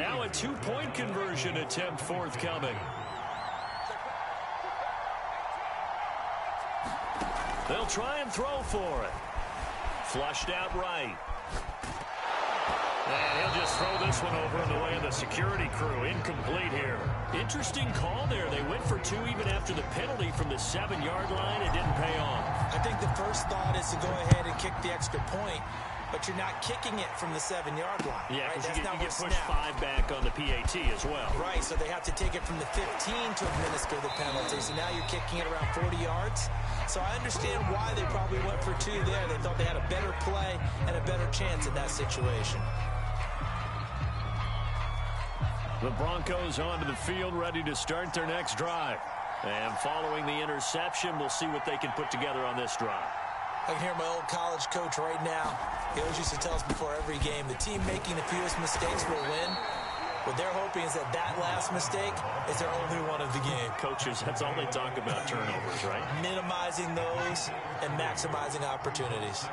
Now a two-point conversion attempt forthcoming. They'll try and throw for it. Flushed out right. And he'll just throw this one over on the way of the security crew. Incomplete here. Interesting call there. They went for two even after the penalty from the 7-yard line. It didn't pay off. I think the first thought is to go ahead and kick the extra point, but you're not kicking it from the 7-yard line. Yeah, because right? you get pushed 5 back on the PAT as well. Right, so they have to take it from the 15 to administer the penalty. So now you're kicking it around 40 yards. So I understand why they probably went for two there. They thought they had a better play and a better chance in that situation. The Broncos onto the field, ready to start their next drive. And following the interception, we'll see what they can put together on this drive. I can hear my old college coach right now. He always used to tell us before every game, the team making the fewest mistakes will win. What they're hoping is that last mistake is their only one of the game. Coaches, that's all they talk about, turnovers, right? Minimizing those and maximizing opportunities.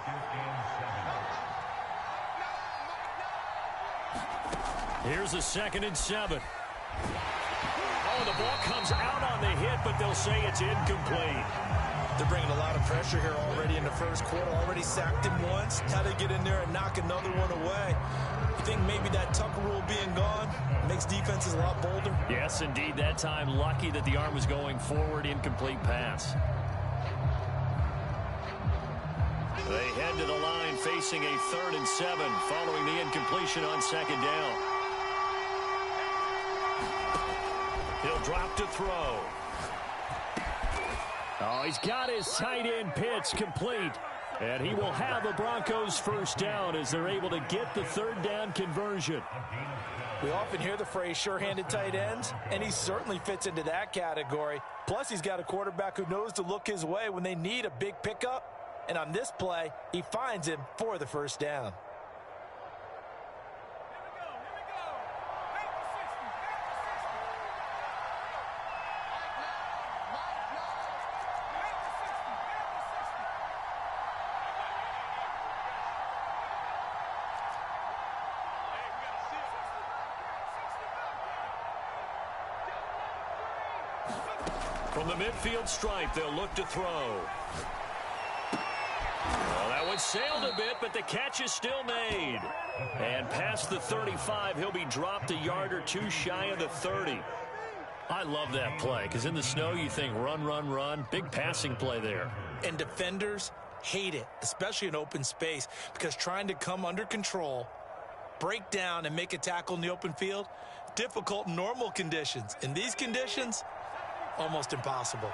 Here's a 2nd and 7. Oh, the ball comes out on the hit, but they'll say it's incomplete. They're bringing a lot of pressure here already in the first quarter. Already sacked him once. How to get in there and knock another one away. You think maybe that Tucker rule being gone makes defenses a lot bolder? Yes, indeed. That time, lucky that the arm was going forward. Incomplete pass. They head to the line facing a 3rd and 7 following the incompletion on 2nd down. He'll drop to throw. Oh, he's got his tight end pitch complete. And he will have the Broncos first down as they're able to get the 3rd down conversion. We often hear the phrase sure-handed tight ends, and he certainly fits into that category. Plus, he's got a quarterback who knows to look his way when they need a big pickup. And on this play, he finds him for the first down. From the midfield stripe, they'll look to throw. Well, that one sailed a bit, but the catch is still made. And past the 35, he'll be dropped a yard or two shy of the 30. I love that play, because in the snow, you think run, run, run. Big passing play there. And defenders hate it, especially in open space, because trying to come under control, break down, and make a tackle in the open field, difficult in normal conditions. In these conditions, almost impossible.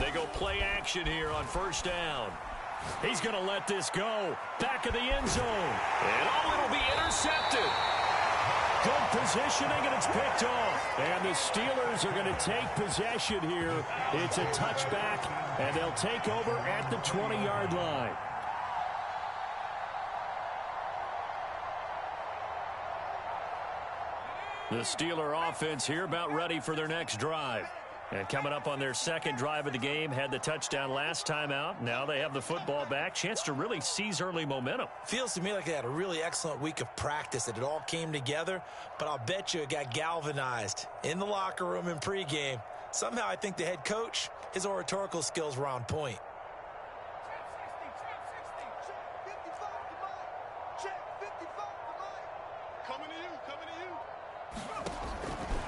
They go play action here on 1st down. He's going to let this go. Back of the end zone. And it'll be intercepted. Good positioning, and it's picked off. And the Steelers are going to take possession here. It's a touchback, and they'll take over at the 20-yard line. The Steeler offense here about ready for their next drive. And coming up on their 2nd drive of the game, had the touchdown last time out. Now they have the football back. Chance to really seize early momentum. Feels to me like they had a really excellent week of practice, that it all came together. But I'll bet you it got galvanized in the locker room in pregame. Somehow I think the head coach, his oratorical skills were on point.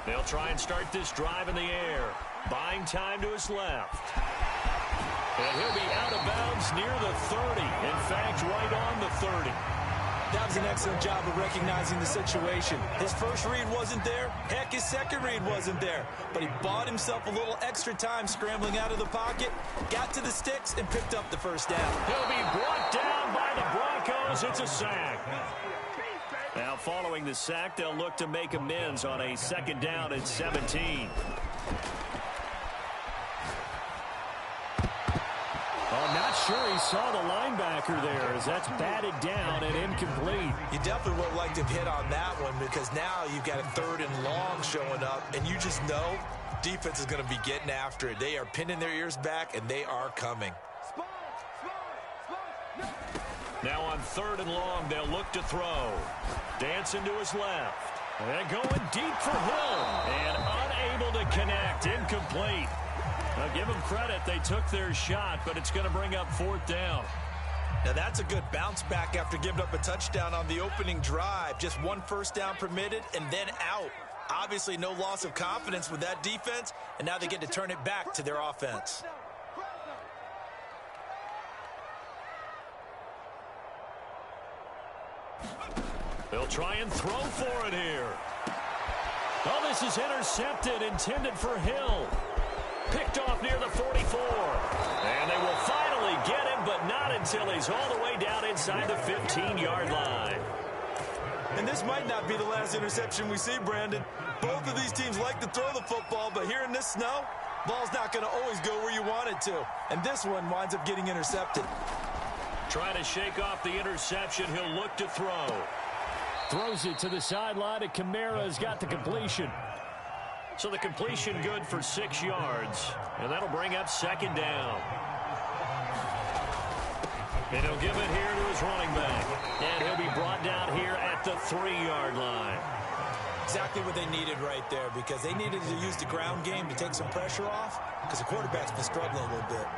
They'll try and start this drive in the air. Buying time to his left. And he'll be out of bounds near the 30. In fact, right on the 30. That was an excellent job of recognizing the situation. His first read wasn't there. Heck, his second read wasn't there. But he bought himself a little extra time scrambling out of the pocket, got to the sticks, and picked up the first down. He'll be brought down by the Broncos. It's a sack. Now, following the sack, they'll look to make amends on a 2nd down and 17. Oh, not sure he saw the linebacker there as that's batted down and incomplete. You definitely would have liked to hit on that one because now you've got a 3rd and long showing up, and you just know defense is going to be getting after it. They are pinning their ears back, and they are coming. Now on 3rd and long, they'll look to throw. Dancing to his left. And going deep for Hill. And unable to connect. Incomplete. Now give them credit. They took their shot, but it's going to bring up 4th down. Now that's a good bounce back after giving up a touchdown on the opening drive. Just 1 first down permitted and then out. Obviously no loss of confidence with that defense, and now they get to turn it back to their offense. They'll try and throw for it here. Oh, this is intercepted, intended for Hill. Picked off near the 44. And they will finally get him, but not until he's all the way down inside the 15-yard line. And this might not be the last interception we see, Brandon. Both of these teams like to throw the football, but here in this snow, ball's not going to always go where you want it to. And this one winds up getting intercepted. Trying to shake off the interception. He'll look to throw. Throws it to the sideline, and Kamara's got the completion. So the completion good for 6 yards, and that'll bring up 2nd down. And he'll give it here to his running back. And he'll be brought down here at the 3-yard line. Exactly what they needed right there, because they needed to use the ground game to take some pressure off, because the quarterback's been struggling a little bit.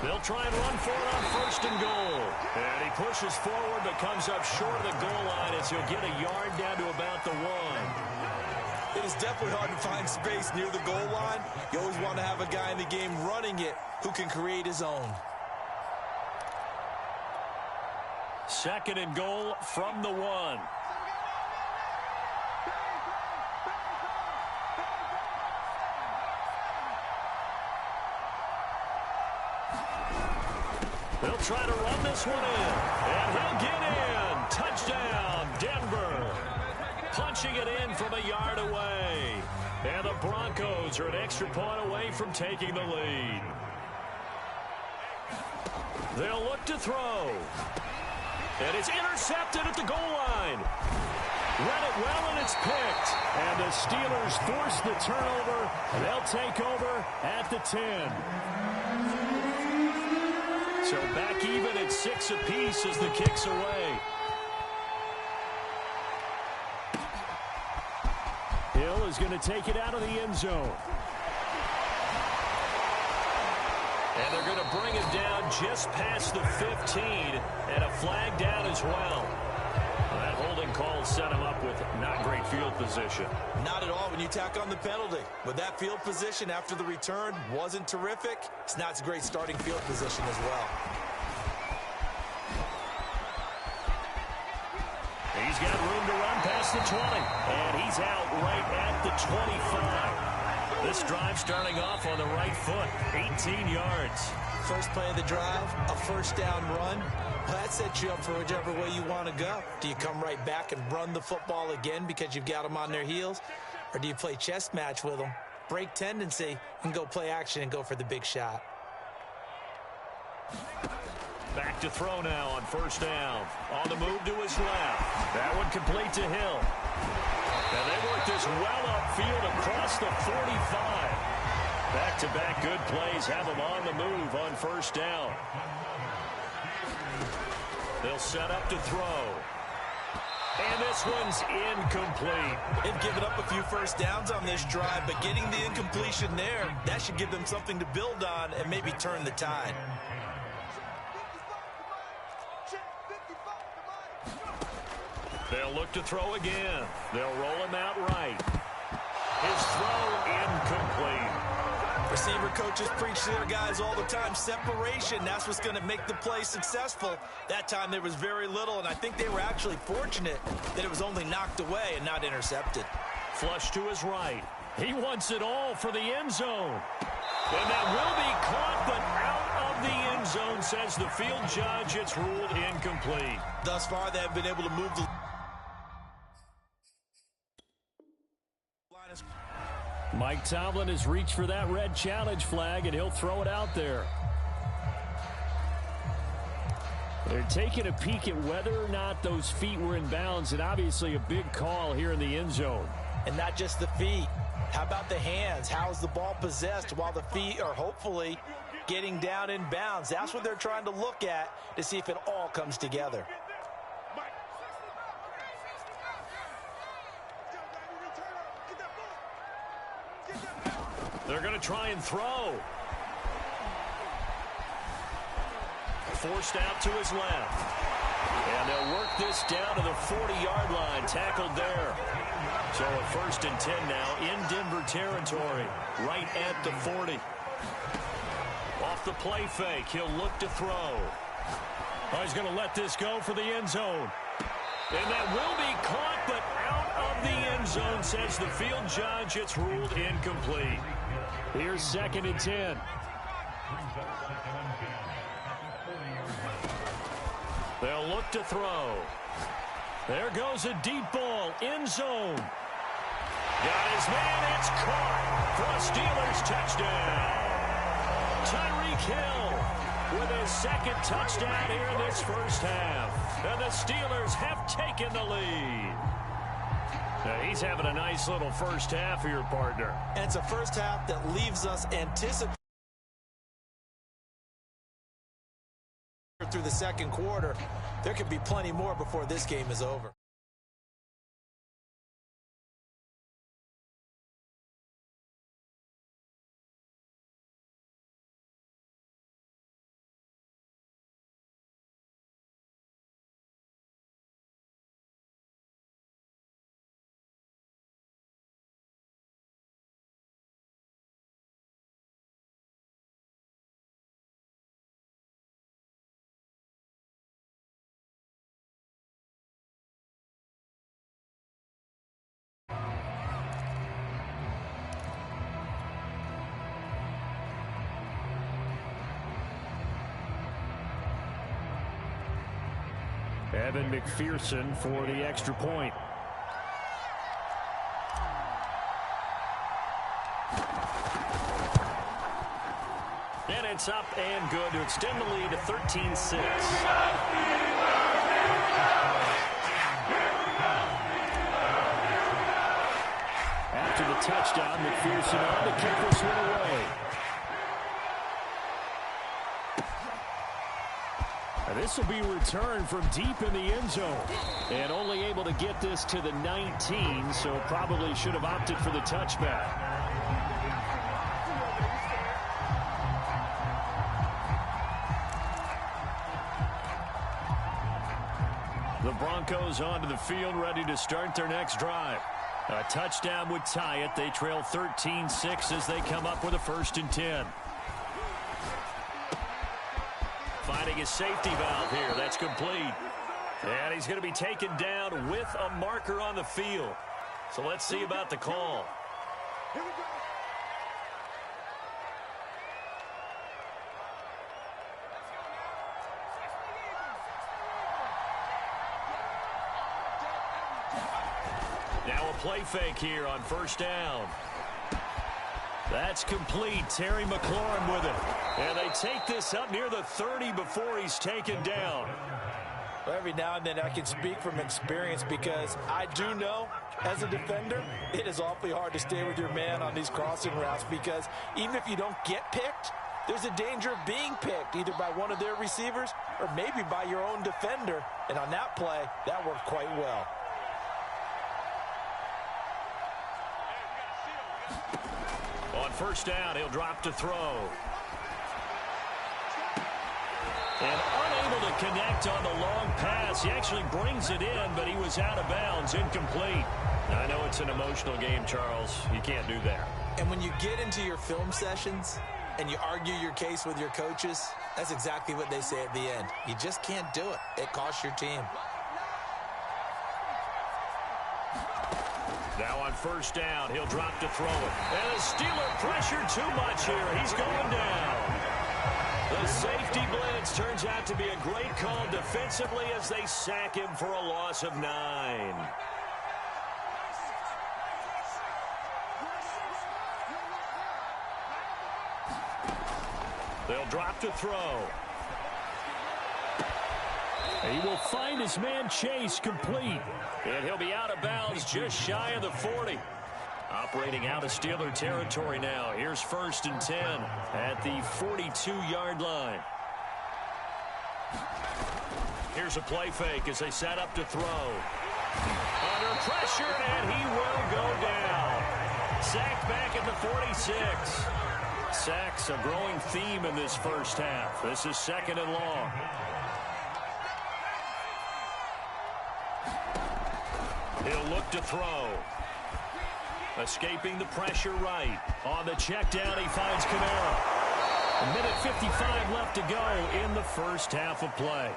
They'll try and run for it on 1st and goal. And he pushes forward but comes up short of the goal line as he'll get a yard down to about the 1. It is definitely hard to find space near the goal line. You always want to have a guy in the game running it who can create his own. 2nd and goal from the 1. They'll try to run this one in. And he'll get in. Touchdown, Denver. Punching it in from a yard away. And the Broncos are an extra point away from taking the lead. They'll look to throw. And it's intercepted at the goal line. Read it well, and it's picked. And the Steelers force the turnover. They'll take over at the 10. So back even at 6 apiece as the kick's away. Hill is going to take it out of the end zone. And they're going to bring it down just past the 15, and a flag down as well. That holding call set him up with not great field position. Not at all when you tack on the penalty. With that field position after the return wasn't terrific. It's not a great starting field position as well. He's got room to run past the 20, and he's out right at the 25. This drive starting off on the right foot, 18 yards. First play of the drive, a first down run. Well, that sets you up for whichever way you want to go. Do you come right back and run the football again because you've got them on their heels? Or do you play chess match with them, break tendency, and go play action and go for the big shot? Back to throw now on 1st down. On the move to his left. That one complete to Hill. And they work this well upfield across the 45. Back-to-back good plays have them on the move on 1st down. They'll set up to throw. And this one's incomplete. They've given up a few first downs on this drive, but getting the incompletion there, that should give them something to build on and maybe turn the tide. They'll look to throw again. They'll roll him out right. His throw incomplete. Receiver coaches preach to their guys all the time. Separation, that's what's going to make the play successful. That time there was very little, and I think they were actually fortunate that it was only knocked away and not intercepted. Flush to his right. He wants it all for the end zone. And that will be caught, but out of the end zone, says the field judge. It's ruled incomplete. Thus far, they have been able to move the line. Mike Tomlin has reached for that red challenge flag, and he'll throw it out there. They're taking a peek at whether or not those feet were in bounds, and obviously a big call here in the end zone. And not just the feet. How about the hands? How's the ball possessed while the feet are hopefully getting down in bounds? That's what they're trying to look at to see if it all comes together. They're going to try and throw. Forced out to his left. And they'll work this down to the 40-yard line. Tackled there. So a 1st and 10 now in Denver territory. Right at the 40. Off the play fake. He'll look to throw. Oh, he's going to let this go for the end zone. And that will be caught, but out of the end zone, says the field judge. It's ruled incomplete. Here's 2nd and 10. They'll look to throw. There goes a deep ball. End zone. Got his man. It's caught for a Steelers touchdown. Tyreek Hill with his 2nd touchdown here in this first half. And the Steelers have taken the lead. Now, he's having a nice little first half here, partner. And it's a first half that leaves us anticipating through the 2nd quarter. There could be plenty more before this game is over. Evan McPherson for the extra point. And it's up and good to extend the lead to 13-6. After the touchdown, McPherson on to kick this one away. This will be returned from deep in the end zone. And only able to get this to the 19, so probably should have opted for the touchback. The Broncos onto the field, ready to start their next drive. A touchdown would tie it. They trail 13-6 as they come up with a 1st and 10. Finding his safety valve here. That's complete. And he's going to be taken down with a marker on the field. So let's see about the call. Here we go. Now a play fake here on 1st down. That's complete. Terry McLaurin with it. And they take this up near the 30 before he's taken down. Well, every now and then I can speak from experience because I do know as a defender it is awfully hard to stay with your man on these crossing routes because even if you don't get picked, there's a danger of being picked either by one of their receivers or maybe by your own defender. And on that play, that worked quite well. On 1st down, he'll drop to throw. And unable to connect on the long pass. He actually brings it in, but he was out of bounds, incomplete. Now, I know it's an emotional game, Charles. You can't do that. And when you get into your film sessions and you argue your case with your coaches, that's exactly what they say at the end. You just can't do it. It costs your team. Now on 1st down, he'll drop to throw it. And the Steeler pressure too much here. He's going down. The safety blitz turns out to be a great call defensively as they sack him for a loss of 9. They'll drop to throw. He will find his man Chase complete. And he'll be out of bounds just shy of the 40. Operating out of Steeler territory now. Here's 1st and 10 at the 42-yard line. Here's a play fake as they set up to throw. Under pressure, and he will go down. Sacked back at the 46. Sacks a growing theme in this first half. This is 2nd and long. He'll look to throw. Escaping the pressure right. On the check down, he finds Kamara. A minute 55 left to go in the first half of play.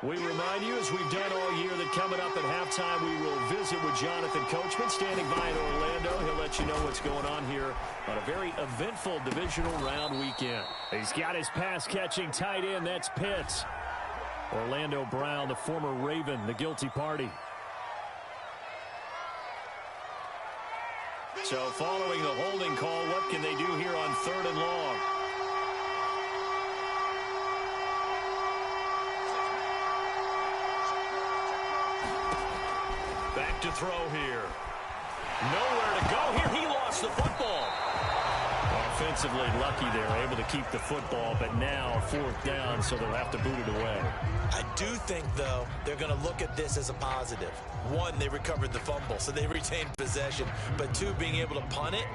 We remind you, as we've done all year, that coming up at halftime, we will visit with Jonathan Coachman, standing by in Orlando. He'll let you know what's going on here on a very eventful divisional round weekend. He's got his pass-catching tight end. That's Pitts. Orlando Brown, the former Raven, the guilty party. So following the holding call, what can they do here on 3rd and long? Back to throw here. Nowhere to go here. He lost the football. Offensively lucky they're able to keep the football, but now 4th down, so they'll have to boot it away. I do think, though, they're going to look at this as a positive. 1, they recovered the fumble, so they retained possession. But 2, being able to punt it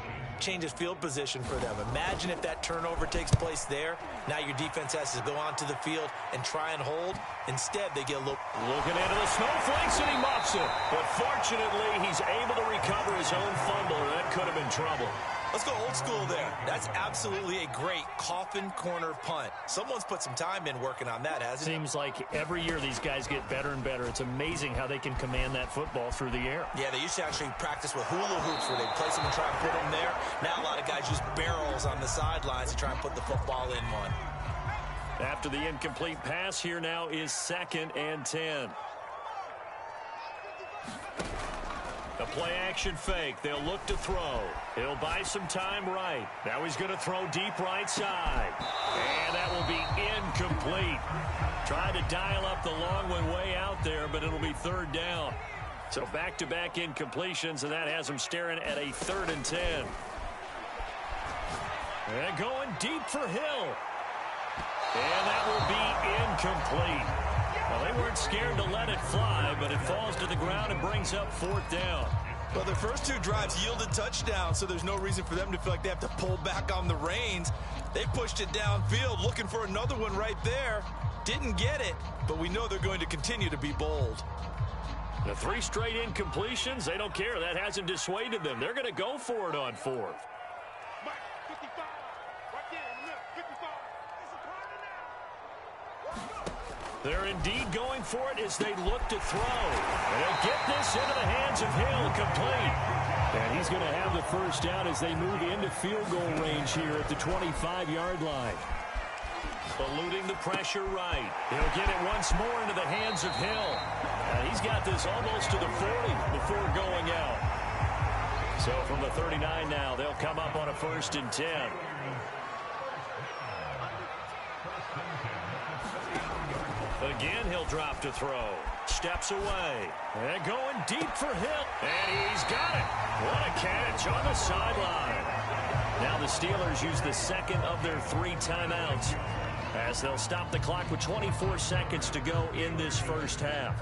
changes field position for them. Imagine if that turnover takes place there. Now your defense has to go onto the field and try and hold. Instead, they get a look. Looking into the snowflakes, and he muffs it. But fortunately, he's able to recover his own fumble, or that could have been trouble. Let's go old school there. That's absolutely a great coffin corner punt. Someone's put some time in working on that, hasn't it? Seems like every year these guys get better and better. It's amazing how they can command that football through the air. Yeah, they used to actually practice with hula hoops where they'd place them and try and put them there. Now a lot of guys use barrels on the sidelines to try and put the football in one. After the incomplete pass, here now is 2nd and 10. A play-action fake. They'll look to throw. He'll buy some time right. Now he's going to throw deep right side. And that will be incomplete. Tried to dial up the long one way out there, but it'll be 3rd down. So back-to-back incompletions, and that has him staring at a 3rd and 10. And going deep for Hill. And that will be incomplete. Well, they weren't scared to let it fly, but it falls to the ground and brings up 4th down. Well, their first 2 drives yielded touchdowns, so there's no reason for them to feel like they have to pull back on the reins. They pushed it downfield, looking for another one right there. Didn't get it, but we know they're going to continue to be bold. The 3 straight incompletions, they don't care. That hasn't dissuaded them. They're going to go for it on 4th. They're indeed going for it as they look to throw. And they'll get this into the hands of Hill, complete. And he's going to have the 1st down as they move into field goal range here at the 25-yard line. Eluding the pressure right. He'll get it once more into the hands of Hill. And he's got this almost to the 40 before going out. So from the 39 now, they'll come up on a 1st and 10. Again, he'll drop to throw. Steps away. And going deep for Hill. And he's got it. What a catch on the sideline. Now the Steelers use the 2nd of their 3 timeouts as they'll stop the clock with 24 seconds to go in this first half.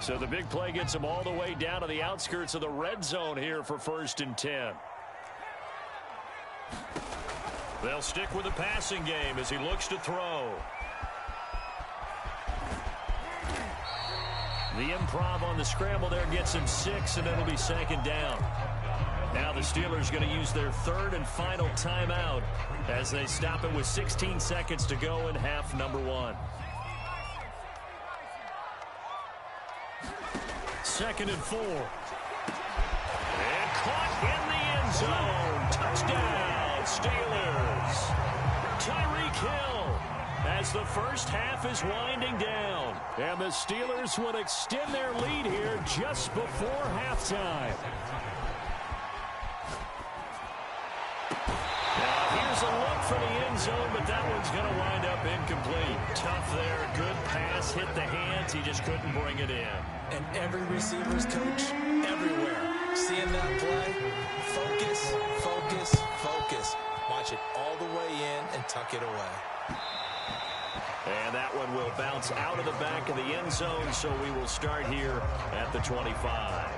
So the big play gets them all the way down to the outskirts of the red zone here for 1st and 10. They'll stick with the passing game as he looks to throw. The improv on the scramble there gets him 6, and it'll be 2nd down. Now the Steelers going to use their 3rd and final timeout as they stop it with 16 seconds to go in half number 1. 2nd and 4. And caught in the end zone. Touchdown, Steelers. Tyreek Hill as the first half is winding down. And the Steelers would extend their lead here just before halftime. for the end zone, but that one's going to wind up incomplete. Tough there. Good pass. Hit the hands. He just couldn't bring it in. And every receiver's coach everywhere. Seeing that play, focus, focus, focus. Watch it all the way in and tuck it away. And that one will bounce out of the back of the end zone, so we will start here at the 25.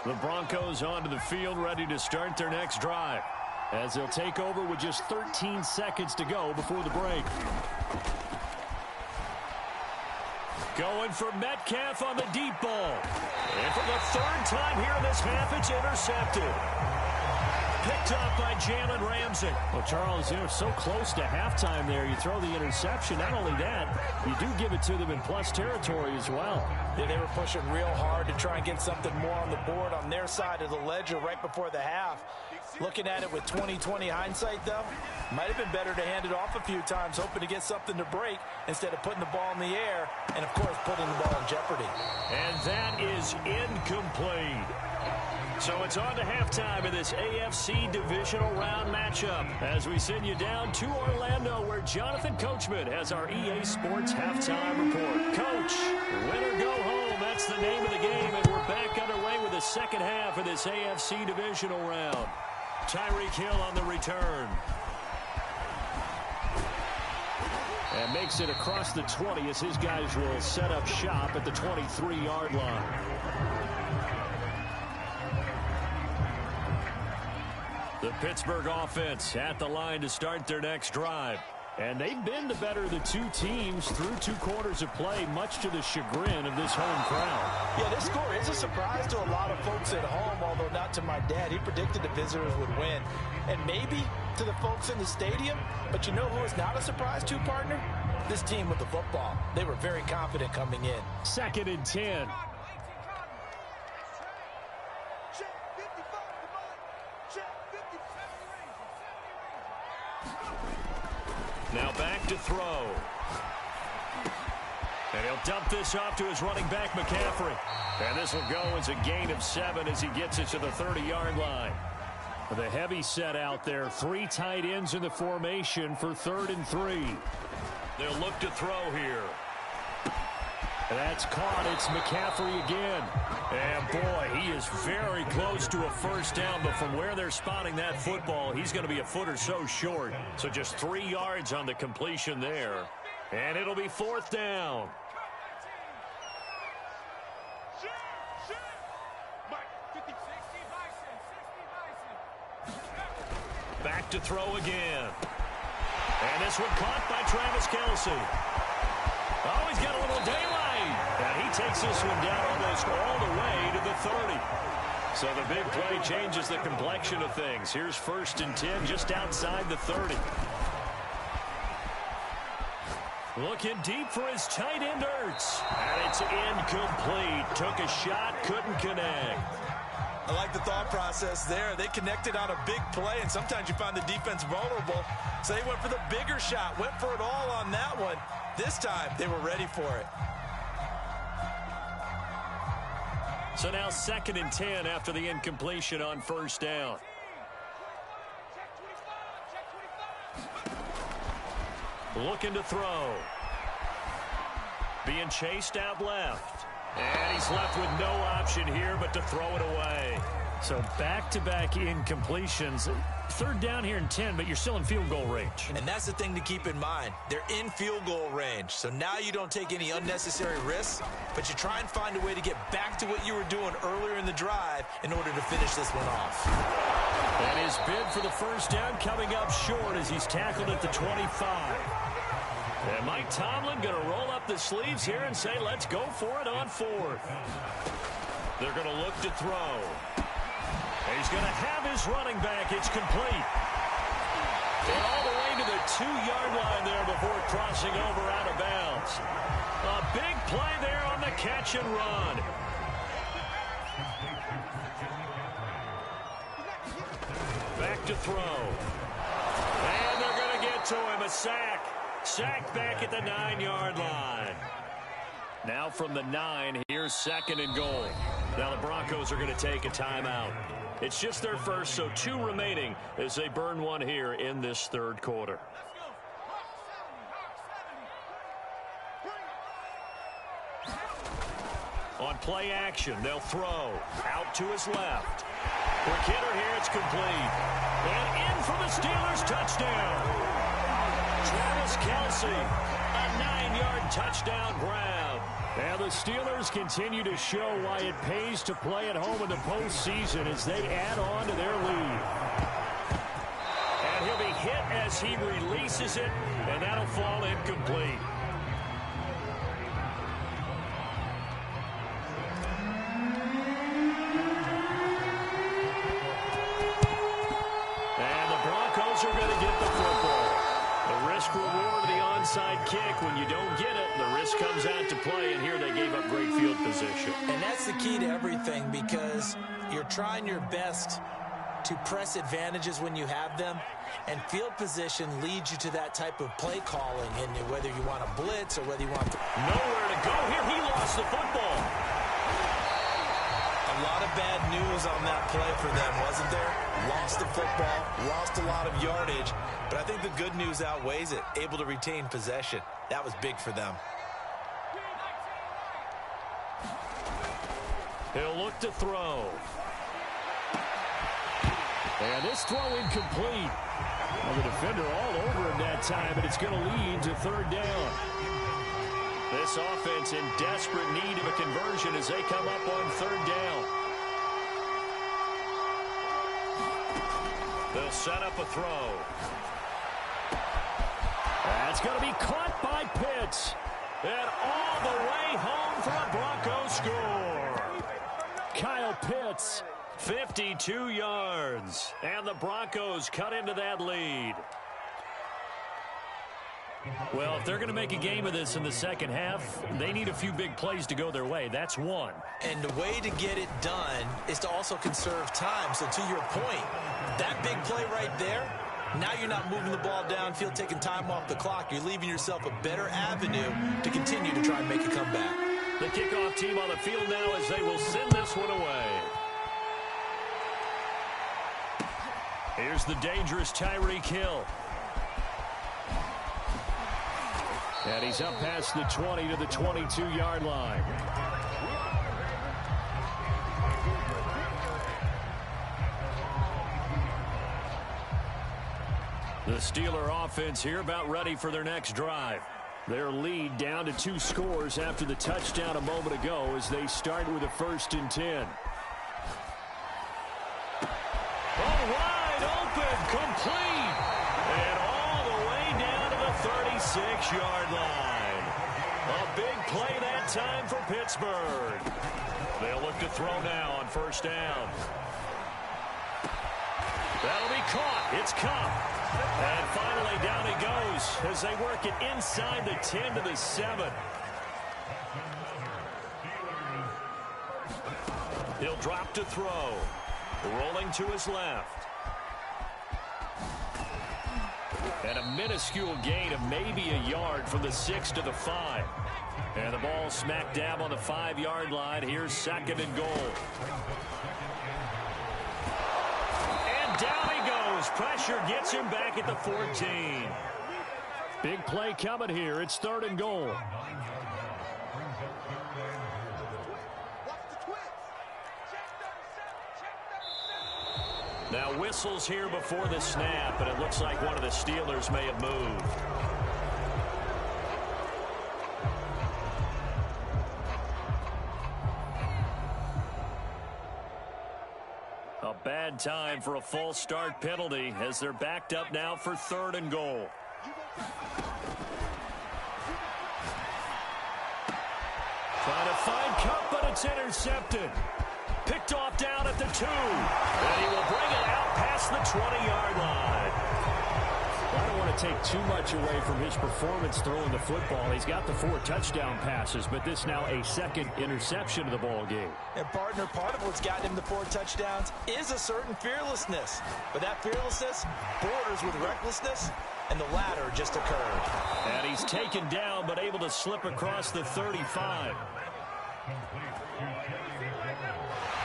The Broncos onto the field, ready to start their next drive, as they'll take over with just 13 seconds to go before the break. Going for Metcalf on the deep ball. And for the third time here in this half, it's intercepted. Picked up by Jalen Ramsey. Well, Charles, you're so close to halftime there. You throw the interception. Not only that, you do give it to them in plus territory as well. Yeah, they were pushing real hard to try and get something more on the board on their side of the ledger right before the half. Looking at it with 20/20 hindsight, though, might have been better to hand it off a few times, hoping to get something to break instead of putting the ball in the air and, of course, putting the ball in jeopardy. And that is incomplete. So it's on to halftime in this AFC divisional round matchup as we send you down to Orlando, where Jonathan Coachman has our EA Sports halftime report. Coach, win or go home, that's the name of the game, and we're back underway with the second half of this AFC divisional round. Tyreek Hill on the return. And makes it across the 20 as his guys will set up shop at the 23-yard line. The Pittsburgh offense at the line to start their next drive. And they've been the better of the two teams through 2 quarters of play, much to the chagrin of this home crowd. Yeah, this score is a surprise to a lot of folks at home, although not to my dad. He predicted the visitors would win. And maybe to the folks in the stadium, but you know who is not a surprise to, partner? This team with the football. They were very confident coming in. 2nd and 10. Now back to throw. And he'll dump this off to his running back, McCaffrey. And this will go as a gain of 7 as he gets it to the 30-yard line. The heavy set out there. 3 tight ends in the formation for 3rd and 3. They'll look to throw here. That's caught. It's McCaffrey again. And boy, he is very close to a first down, but from where they're spotting that football, he's going to be a foot or so short. So just 3 yards on the completion there. And it'll be 4th down. Back to throw again. And this one caught by Travis Kelce. Oh, he's got a little daylight. And he takes this one down almost all the way to the 30. So the big play changes the complexion of things. Here's 1st and 10 just outside the 30. Looking deep for his tight end, Ertz. And it's incomplete. Took a shot, couldn't connect. I like the thought process there. They connected on a big play, and sometimes you find the defense vulnerable. So they went for the bigger shot, went for it all on that one. This time, they were ready for it. So now 2nd and 10 after the incompletion on 1st down. Looking to throw. Being chased out left. And he's left with no option here but to throw it away. So back-to-back incompletions. 3rd down here and 10, but you're still in field goal range. And that's the thing to keep in mind. They're in field goal range. So now you don't take any unnecessary risks, but you try and find a way to get back to what you were doing earlier in the drive in order to finish this one off. And his bid for the first down coming up short as he's tackled at the 25. And Mike Tomlin going to roll up the sleeves here and say, let's go for it on 4th. They're going to look to throw. He's going to have his running back. It's complete. And all the way to the 2-yard line there before crossing over out of bounds. A big play there on the catch and run. Back to throw. And they're going to get to him, a sack. Sacked back at the 9-yard line. Now from the 9, here's 2nd and goal. Now the Broncos are going to take a timeout. It's just their first, so 2 remaining as they burn one here in this 3rd quarter. On play action, they'll throw. Out to his left. Quick hitter here, it's complete. And in for the Steelers, touchdown. Travis Kelce, a 9-yard touchdown grab. And the Steelers continue to show why it pays to play at home in the postseason as they add on to their lead. And he'll be hit as he releases it, and that'll fall incomplete. And the Broncos are going to get the football. The risk-reward of the onside kick. When you don't get it, the risk comes out to play, and here they gave up great field position. And that's the key to everything, because you're trying your best to press advantages when you have them, and field position leads you to that type of play calling, and whether you want to blitz or whether you want to... Nowhere to go here. He lost the football. A lot of bad news on that play for them, wasn't there? Lost the football, lost a lot of yardage, but I think the good news outweighs it. Able to retain possession. That was big for them. He'll look to throw. And this throw incomplete. Well, the defender all over him that time, but it's going to lead to 3rd down. This offense in desperate need of a conversion as they come up on 3rd down. They'll set up a throw. That's going to be caught by Pitts. And all the way home for a Broncos score. Kyle Pitts. 52 yards. And the Broncos cut into that lead. Well, if they're going to make a game of this in the second half, they need a few big plays to go their way. That's one. And the way to get it done is to also conserve time. So to your point, that big play right there, now you're not moving the ball downfield, taking time off the clock. You're leaving yourself a better avenue to continue to try and make a comeback. The kickoff team on the field now as they will send this one away. Here's the dangerous Tyreek Hill. And he's up past the 20 to the 22-yard line. The Steeler offense here about ready for their next drive. Their lead down to 2 scores after the touchdown a moment ago as they start with a 1st and 10. Oh, wide open, complete. And all the way down to the 36-yard line. A big play that time for Pittsburgh. They'll look to throw now on 1st down. That'll be caught. It's Cup. And finally down he goes as they work it inside the 10 to the 7. He'll drop to throw. Rolling to his left. And a minuscule gain of maybe a yard from the 6 to the 5. And the ball smack dab on the 5-yard line. Here's 2nd and goal. And down he goes. Pressure gets him back at the 14. Big play coming here. It's 3rd and goal. Now whistles here before the snap, and it looks like one of the Steelers may have moved. A bad time for a false start penalty as they're backed up now for 3rd and goal. Trying to find Cup, but it's intercepted. Picked off down at the 2. And he will bring it out past the 20-yard line. I don't want to take too much away from his performance throwing the football. He's got the 4 touchdown passes, but this now a second interception of the ball game. And partner, part of what's gotten him the 4 touchdowns is a certain fearlessness. But that fearlessness borders with recklessness, and the latter just occurred. And he's taken down, but able to slip across the 35.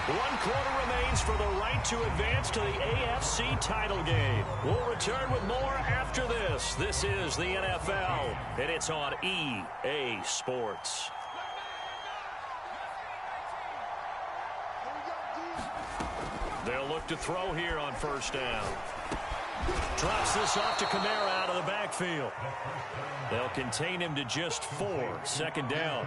1 quarter remains for the right to advance to the AFC title game. We'll return with more after this. This is the NFL, and it's on EA Sports. They'll look to throw here on first down. Drops this off to Kamara out of the backfield. They'll contain him to just 4. Second down.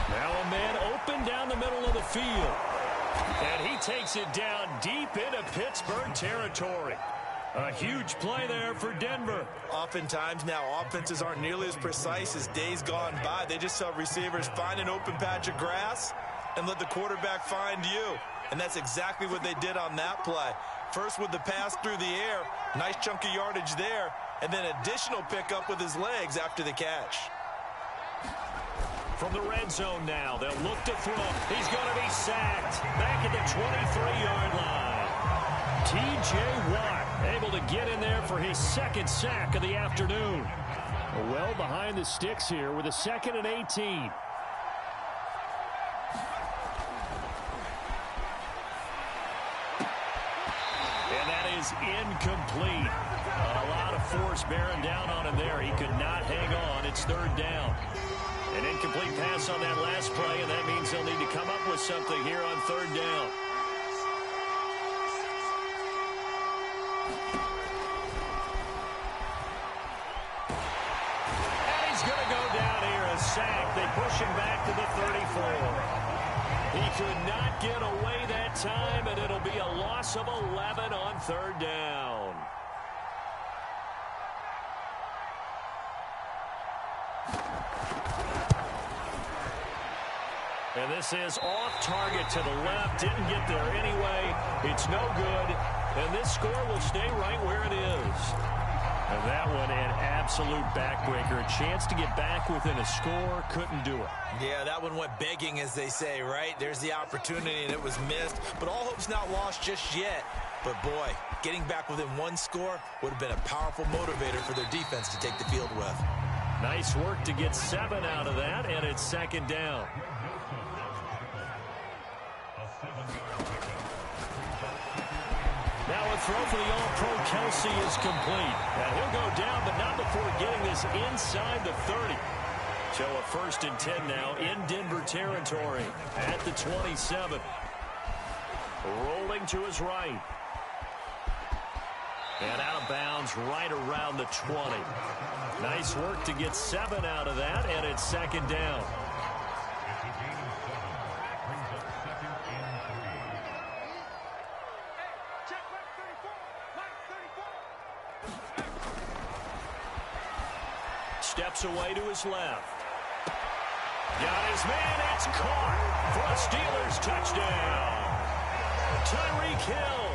Now a man open down the middle of the field. And he takes it down deep into Pittsburgh territory. A huge play there for Denver. Oftentimes now offenses aren't nearly as precise as days gone by. They just tell receivers, find an open patch of grass and let the quarterback find you. And that's exactly what they did on that play. First with the pass through the air, nice chunk of yardage there, and then additional pickup with his legs after the catch. From the red zone now, they'll look to throw. He's going to be sacked back at the 23-yard line. T.J. Watt able to get in there for his second sack of the afternoon. Well behind the sticks here with a 2nd and 18. Is incomplete. A lot of force bearing down on him there. He could not hang on. It's 3rd down. An incomplete pass on that last play, and that means they'll need to come up with something here on 3rd down. And he's going to go down here, a sack. They push him back to the 34. He could not get away that time, and it'll be a loss of 11 on 3rd down. And this is off target to the left. Didn't get there anyway. It's no good. And this score will stay right where it is. And that one, an absolute backbreaker. A chance to get back within a score. Couldn't do it. Yeah, that one went begging, as they say, right? There's the opportunity, and it was missed. But all hope's not lost just yet. But, boy, getting back within 1 score would have been a powerful motivator for their defense to take the field with. Nice work to get 7 out of that, and it's 2nd down. Now a throw for the All-Pro Kelsey is complete. And he'll go down, but not before getting this inside the 30. So a 1st and 10 now in Denver territory at the 27. Rolling to his right. And out of bounds right around the 20. Nice work to get 7 out of that, and it's 2nd down. Steps away to his left. Got his man. It's caught for a Steelers touchdown. Tyreek Hill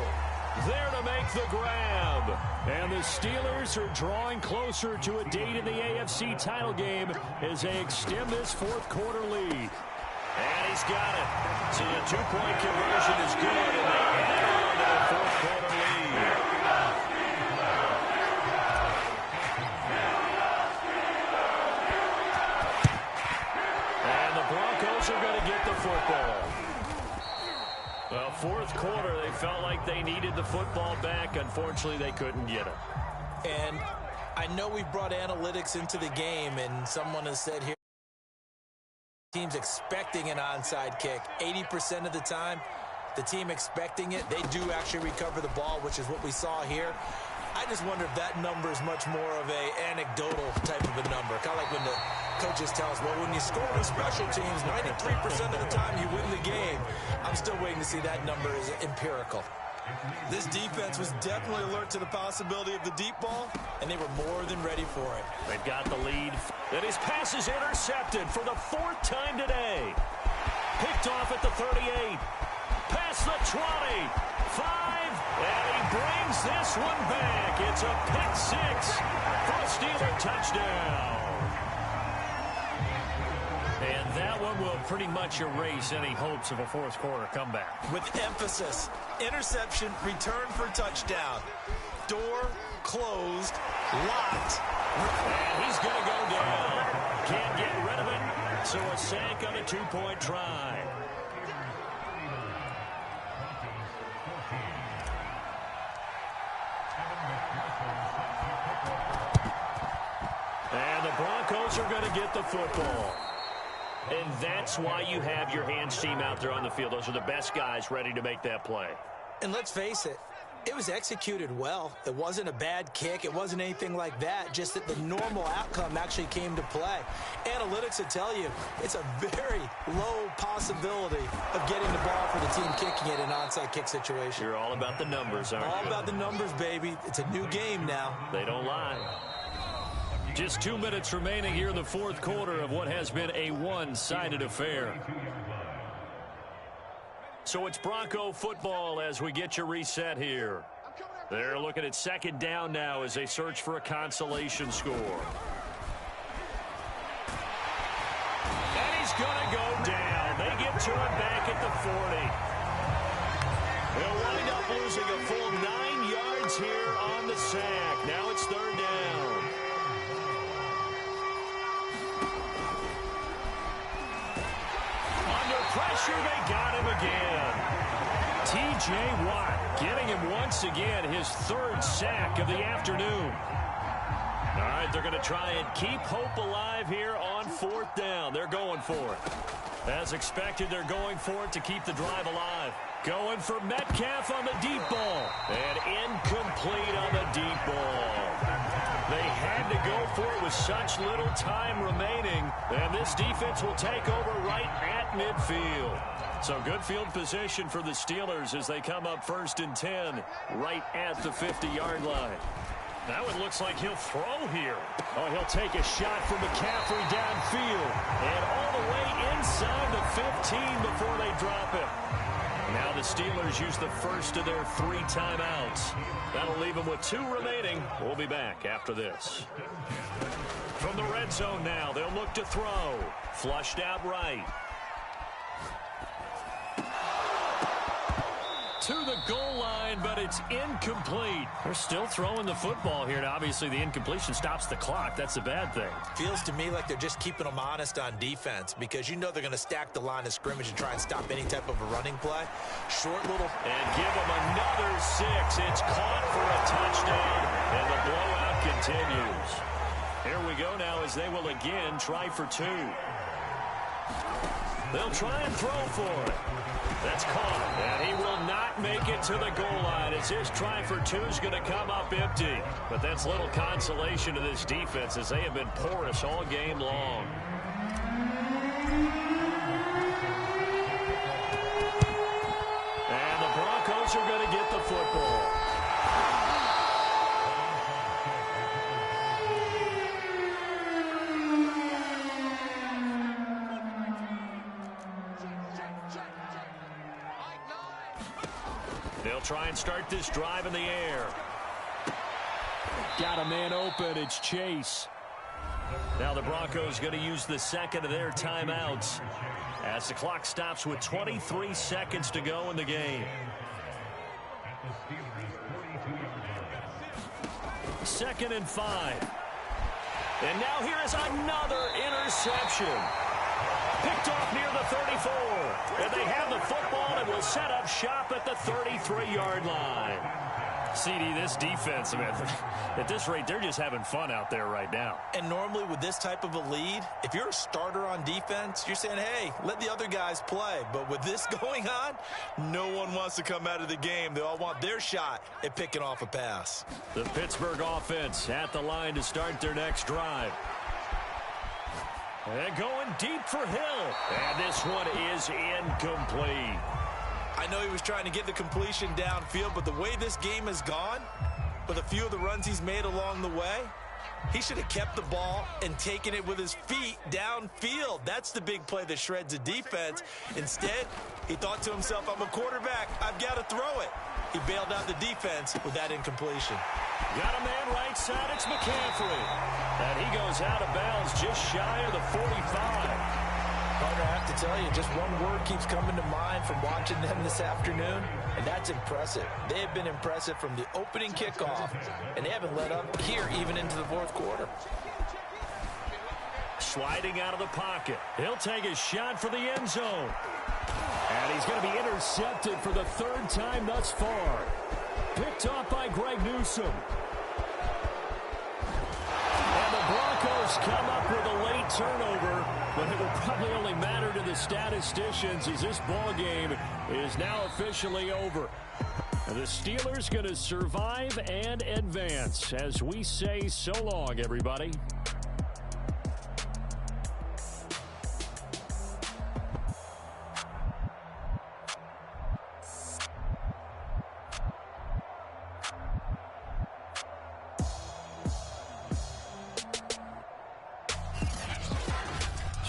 there to make the grab. And the Steelers are drawing closer to a date in the AFC title game as they extend this 4th quarter lead. And he's got it. So the 2-point conversion is good, and they add on to the 4th quarter lead. Broncos are going to get the football. Well, 4th quarter, they felt like they needed the football back. Unfortunately, they couldn't get it. And I know we brought analytics into the game, and someone has said here, team's expecting an onside kick. 80% of the time, the team expecting it, they do actually recover the ball, which is what we saw here. I just wonder if that number is much more of a anecdotal type of a number. Kind of like when the coaches tell us, well, when you score on special teams, 93% of the time you win the game. I'm still waiting to see that number is empirical. This defense was definitely alert to the possibility of the deep ball, and they were more than ready for it. They've got the lead. And his pass is intercepted for the 4th time today. Picked off at the 38. Past the 20. 5. And he brings this one back. It's a pick 6 for a Steeler touchdown. And that one will pretty much erase any hopes of a fourth quarter comeback. With emphasis, interception, return for touchdown. Door closed, locked. And he's going to go down. Can't get rid of it. So a sack on a 2-point try. And the Broncos are going to get the football. And that's why you have your hands team out there on the field. Those are the best guys ready to make that play. And let's face it, it was executed well. It wasn't a bad kick. It wasn't anything like that. Just that the normal outcome actually came to play. Analytics will tell you it's a very low possibility of getting the ball for the team kicking it in an onside kick situation. You're all about the numbers, aren't you? All about the numbers, baby. It's a new game now. They don't lie. Just 2 minutes remaining here in the fourth quarter of what has been a one-sided affair. So it's Bronco football as we get you reset here. They're looking at second down now as they search for a consolation score. And he's going to go down. They get to him back at the 40. They'll wind up losing a full 9 yards here on the sack. Now it's third down. Pressure, they got him again. T.J. Watt getting him once again, his 3rd sack of the afternoon. All right, they're going to try and keep hope alive here on 4th down. They're going for it. As expected, they're going for it to keep the drive alive. Going for Metcalf on the deep ball. And incomplete on the deep ball. They had to go for it with such little time remaining. And this defense will take over right at midfield. So good field position for the Steelers as they come up 1st and 10 right at the 50-yard line. Now it looks like he'll throw here. Oh, he'll take a shot from McCaffrey downfield. And all the way inside the 15 before they drop him. Now the Steelers use the first of their 3 timeouts. That'll leave them with 2 remaining. We'll be back after this. From the red zone now, they'll look to throw. Flushed out right. To the goal line, but it's incomplete. They're still throwing the football here, and obviously the incompletion stops the clock. That's a bad thing. Feels to me like they're just keeping them honest on defense because you know they're going to stack the line of scrimmage and try and stop any type of a running play. Short little... And give them another 6. It's caught for a touchdown, and the blowout continues. Here we go now as they will again try for 2. They'll try and throw for it. That's caught, and he will not make it to the goal line as his try for 2 is going to come up empty. But that's little consolation to this defense as they have been porous all game long. And the Broncos are going to get the football. They'll try and start this drive in the air. Got a man open. It's Chase. Now the Broncos going to use the second of their timeouts as the clock stops with 23 seconds to go in the game. 2nd and 5. And now here is another interception. Picked off near the 34. And they have the football and will set up shop at the 33-yard line. CD, this defense, I mean, at this rate, they're just having fun out there right now. And normally with this type of a lead, if you're a starter on defense, you're saying, hey, let the other guys play. But with this going on, no one wants to come out of the game. They all want their shot at picking off a pass. The Pittsburgh offense at the line to start their next drive. And going deep for Hill. And this one is incomplete. I know he was trying to get the completion downfield, but the way this game has gone, with a few of the runs he's made along the way, he should have kept the ball and taken it with his feet downfield. That's the big play that shreds a defense. Instead, he thought to himself, I'm a quarterback. I've got to throw it. He bailed out the defense with that incompletion. Got a man right side. It's McCaffrey. And he goes out of bounds just shy of the 45. Partner, I have to tell you, just one word keeps coming to mind from watching them this afternoon, and that's impressive. They have been impressive from the opening kickoff, and they haven't let up here even into the fourth quarter. Sliding out of the pocket. He'll take a shot for the end zone. And he's going to be intercepted for the third time thus far. Picked off by Greg Newsome. And the Broncos come up with a late turnover, but it will probably only matter to the statisticians as this ball game is now officially over. And the Steelers going to survive and advance as we say so long, everybody.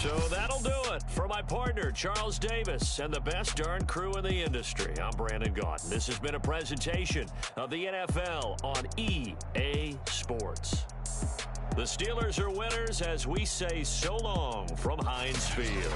So that'll do it for my partner, Charles Davis, and the best darn crew in the industry. I'm Brandon Gaudin. This has been a presentation of the NFL on EA Sports. The Steelers are winners as we say so long from Heinz Field.